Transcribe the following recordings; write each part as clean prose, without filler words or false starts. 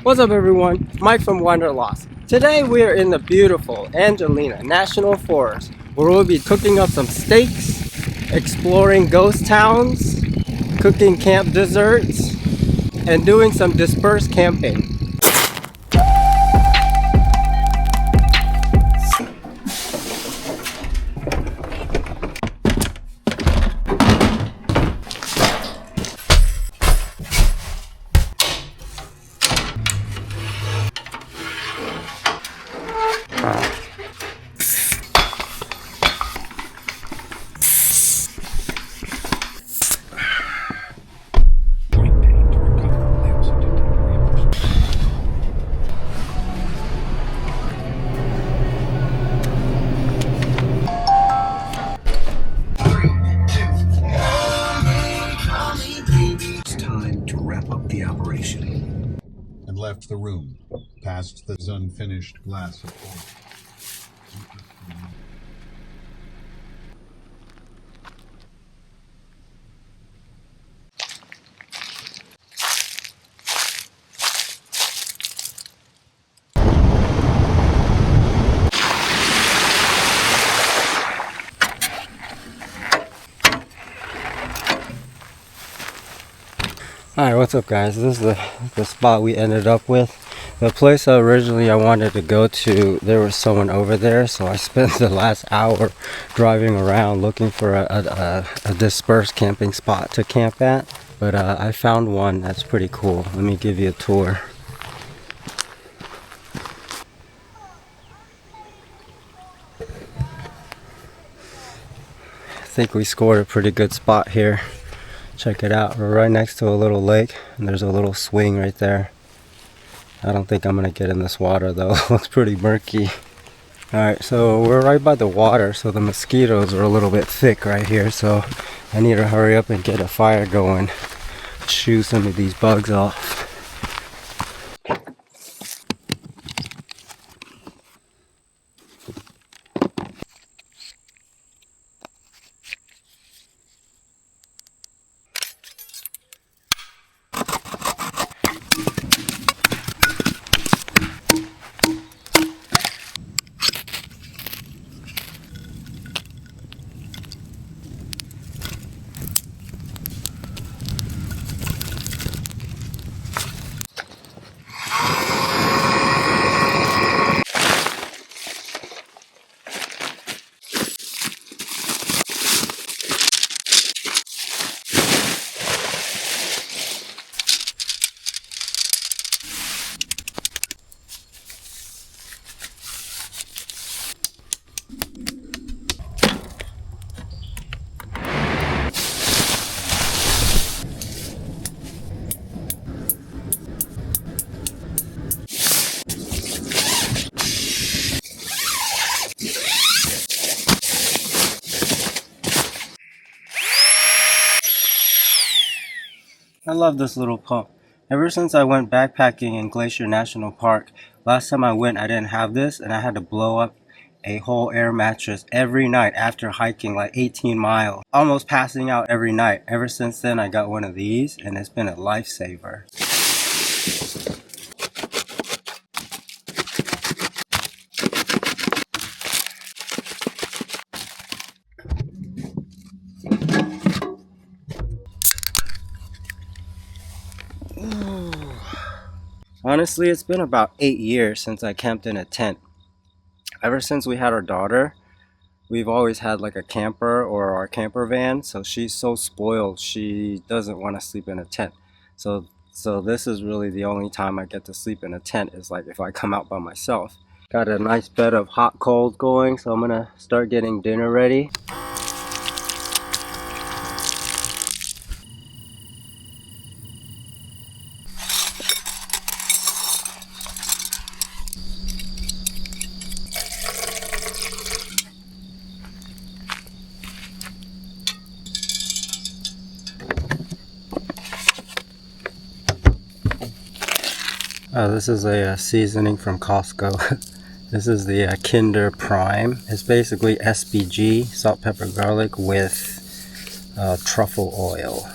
What's up everyone, Mike from Wanderlost. Today we are in the beautiful Angelina National Forest where we'll be cooking up some steaks, exploring ghost towns, cooking camp desserts, and doing some dispersed camping. And left the room, past the unfinished glass of oil. Alright, what's up guys? This is the spot we ended up with. The place originally I wanted to go to, there was someone over there, so I spent the last hour driving around looking for a dispersed camping spot to camp at. But I found one that's pretty cool. Let me give you a tour. I think we scored a pretty good spot here. Check it out, we're right next to a little lake and there's a little swing right there. I don't think I'm gonna get in this water though. It looks pretty murky. Alright, so we're right by the water, so the mosquitoes are a little bit thick right here, so I need to hurry up and get a fire going, shoo some of these bugs off. I love this little pump. Ever since I went backpacking in Glacier National Park, last time I went I didn't have this and I had to blow up a whole air mattress every night after hiking like 18 miles. Almost passing out every night. Ever since then I got one of these and it's been a lifesaver. Honestly, it's been about 8 years since I camped in a tent. Ever since we had our daughter, we've always had like a camper or our camper van, so she's so spoiled she doesn't want to sleep in a tent. So this is really the only time I get to sleep in a tent is like if I come out by myself. Got a nice bed of hot coals going, so I'm gonna start getting dinner ready. This is a seasoning from Costco. This is the Kinder Prime. It's basically SPG, salt, pepper, garlic with truffle oil.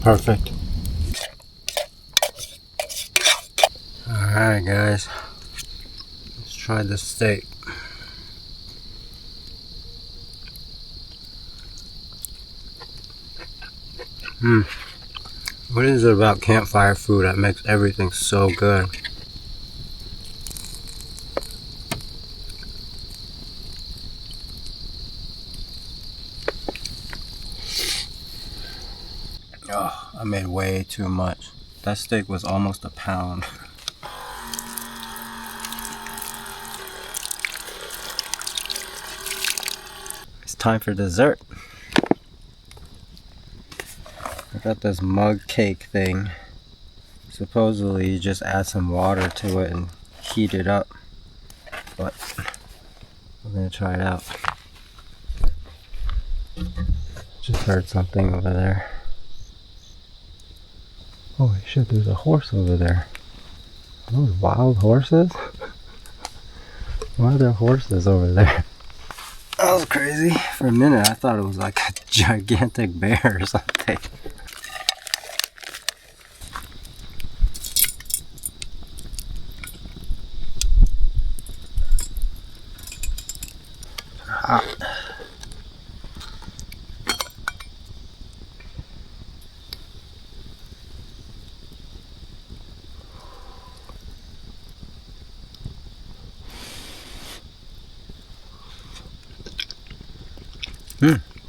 Perfect. Alright guys, let's try this steak. What is it about campfire food that makes everything so good? Oh, I made way too much. That steak was almost a pound. It's time for dessert. I got this mug cake thing. Supposedly you just add some water to it and heat it up. But we're gonna try it out. Just heard something over there. Holy shit, there's a horse over there. Are those wild horses? Why are there horses over there? That was crazy. For a minute I thought it was like a gigantic bear or something. Hot.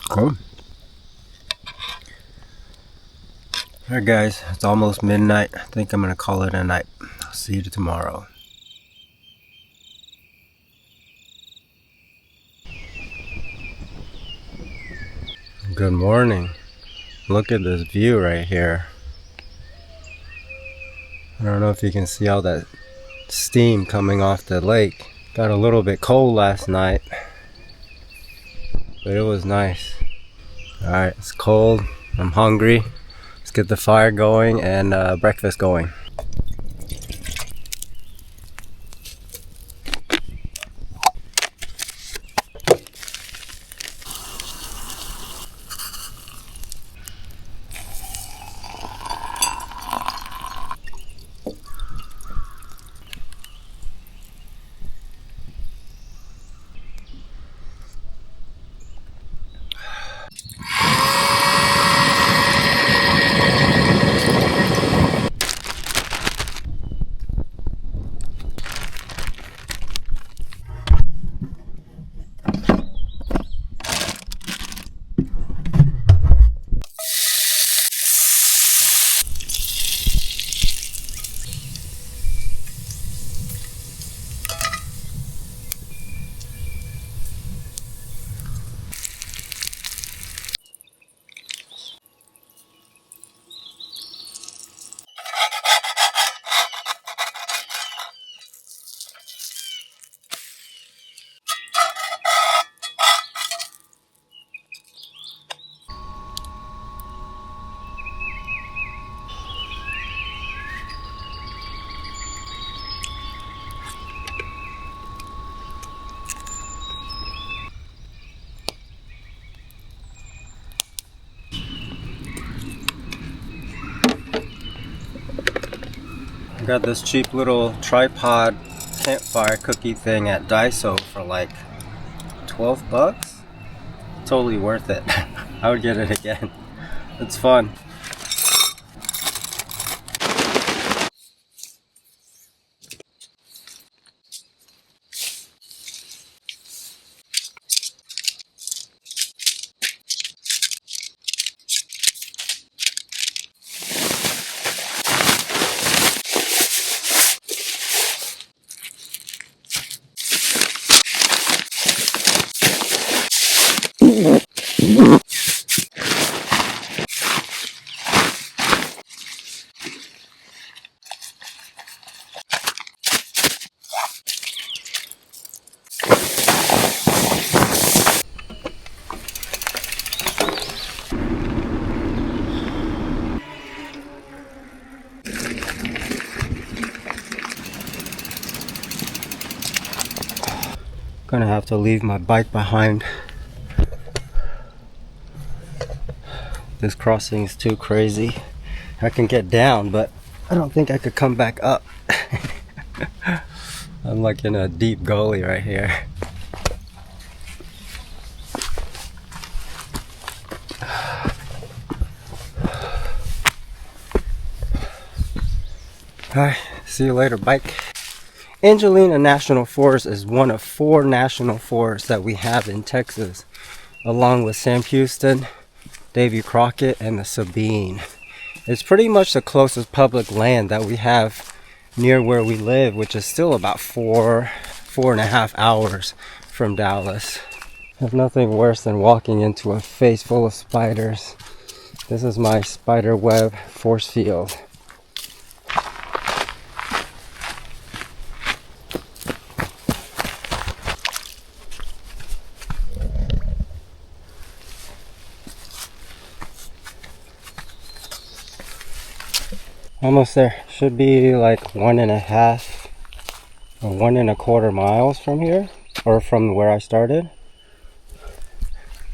Cool. Alright guys, it's almost midnight. I think I'm gonna call it a night. I'll see you tomorrow. Good morning. Look at this view right here. I don't know if you can see all that steam coming off the lake. Got a little bit cold last night, but it was nice. Alright, it's cold. I'm hungry. Let's get the fire going and breakfast going. I got this cheap little tripod campfire cookie thing at Daiso for like 12 bucks. Totally worth it. I would get it again. It's fun. Gonna have to leave my bike behind. This crossing is too crazy. I can get down, but I don't think I could come back up. I'm like in a deep gully right here. Alright, see you later, bike. Angelina National Forest is one of 4 national forests that we have in Texas, along with Sam Houston, Davy Crockett, and the Sabine. It's pretty much the closest public land that we have near where we live, which is still about 4.5 hours from Dallas. There's nothing worse than walking into a face full of spiders. This is my spider web force field. Almost there. Should be like 1.5 or 1.25 miles from here, or from where I started.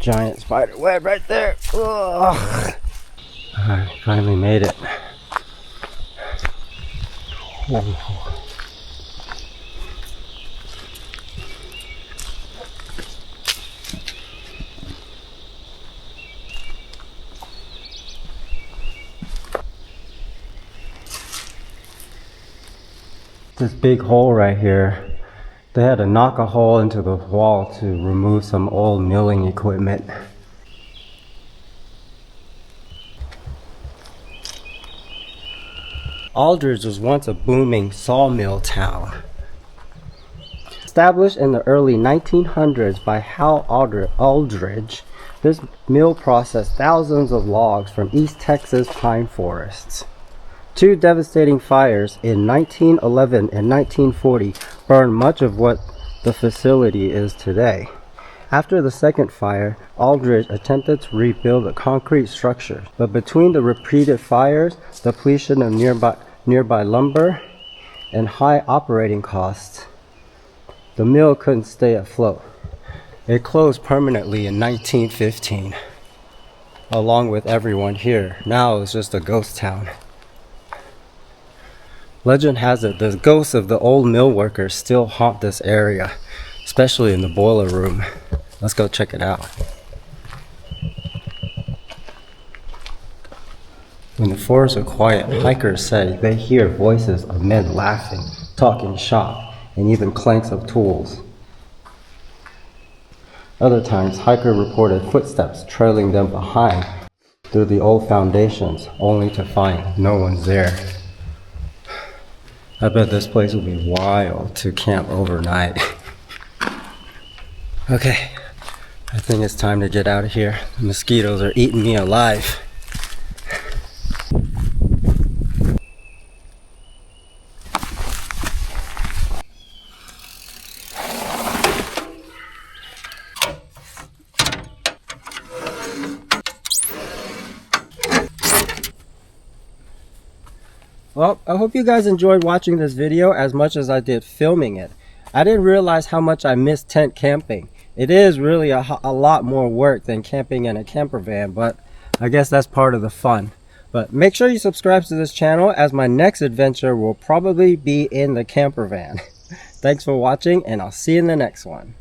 Giant spider web right there. Ugh. I finally made it. Whoa. This big hole right here, they had to knock a hole into the wall to remove some old milling equipment. Aldridge was once a booming sawmill town. Established in the early 1900s by Hal Aldridge, this mill processed thousands of logs from East Texas pine forests. 2 devastating fires in 1911 and 1940 burned much of what the facility is today. After the second fire, Aldridge attempted to rebuild a concrete structure, but between the repeated fires, depletion of nearby lumber, and high operating costs, the mill couldn't stay afloat. It closed permanently in 1915, along with everyone here. Now it's just a ghost town. Legend has it the ghosts of the old mill workers still haunt this area, especially in the boiler room. Let's go check it out. When the forests are quiet, hikers say they hear voices of men laughing, talking shop, and even clanks of tools. Other times, hikers reported footsteps trailing them behind through the old foundations, only to find no one's there. I bet this place will be wild to camp overnight. Okay, I think it's time to get out of here. The mosquitoes are eating me alive. Well, I hope you guys enjoyed watching this video as much as I did filming it. I didn't realize how much I missed tent camping. It is really a lot more work than camping in a camper van, but I guess that's part of the fun. But make sure you subscribe to this channel, as my next adventure will probably be in the camper van. Thanks for watching, and I'll see you in the next one.